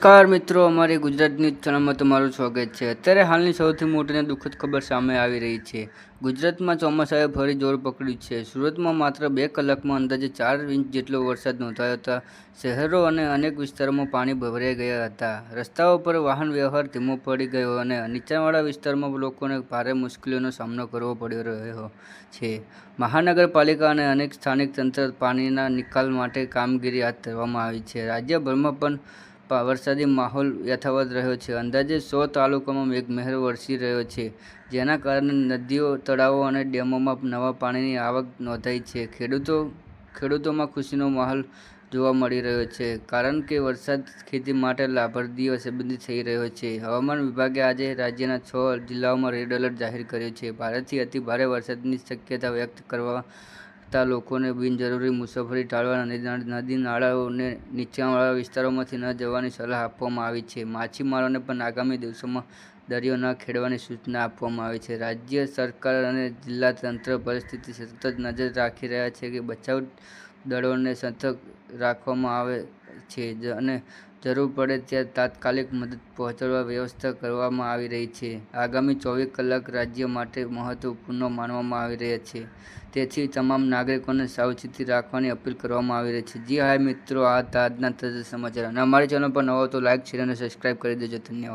નમસ્કાર મિત્રો, અમારી ગુજરાત ન્યૂઝ ચેનલમાં તમારું સ્વાગત છે. અત્યારે હાલની સૌથી મોટી અને દુઃખદ ખબર સામે આવી રહી છે. ગુજરાતમાં ચોમાસાએ ફરી જોર પકડ્યું છે. સુરતમાં માત્ર 2 કલાકમાં અંદાજે 4 ઇંચ જેટલો વરસાદ નોંધાયો હતો. શહેરો અને અનેક વિસ્તારોમાં પાણી ભરાઈ ગયા હતા. રસ્તાઓ પર વાહન વ્યવહાર ધીમો પડી ગયો અને નીચાણવાળા વિસ્તારમાં લોકોને ભારે મુશ્કેલીઓનો સામનો કરવો પડી રહ્યો છે. મહાનગરપાલિકા અને અનેક સ્થાનિક તંત્ર પાણીના નિકાલ માટે કામગીરી હાથ ધરવામાં આવી છે. રાજ્યભરમાં પણ વરસાદી માહોલ યથાવત રહ્યો છે. અંદાજે 100 તાલુકામાં મેઘમહેર વરસી રહ્યો છે, જેના કારણે નદીઓ, તળાવો અને ડેમોમાં નવા પાણીની આવક નોંધાઈ છે. ખેડૂતોમાં ખુશીનો માહોલ જોવા મળી રહ્યો છે, કારણ કે વરસાદ ખેતી માટે લાભદાયી સાબિત થઈ રહ્યો છે. હવામાન વિભાગે આજે રાજ્યના 6 જિલ્લાઓમાં રેડ એલર્ટ જાહેર કર્યું છે. ભારેથી અતિભારે વરસાદની શક્યતા વ્યક્ત કરતા લોકોને બિનજરૂરી મુસાફરી ટાળવા, નદી નાળાઓ અને નીચાણવાળા વિસ્તારોમાંથી ન જવાની સલાહ આપવામાં આવી છે. માછીમારોને પણ આગામી દિવસોમાં દરિયો ન ખેડવાની સૂચના આપવામાં આવી છે. રાજ્ય સરકાર અને જિલ્લા તંત્ર પરિસ્થિતિ સતત નજર રાખી રહ્યા છે કે બચાવ દળોને સતર્ક રાખવામાં આવે છે અને જરૂર પડે ત્યાં તાત્કાલિક મદદ પહોંચાડવા વ્યવસ્થા કરવામાં આવી રહી છે. આગામી 24 કલાક રાજ્ય માટે મહત્વપૂર્ણ માનવામાં આવી રહ્યા છે, તેથી તમામ નાગરિકોને સાવચેતી રાખવાની અપીલ કરવામાં આવી રહી છે. જી હા મિત્રો, આ હતા આજના તાજા સમાચાર અને અમારી ચેનલ પર નવો તો લાઇક, શેર અને સબસ્ક્રાઇબ કરી દેજો. ધન્યવાદ.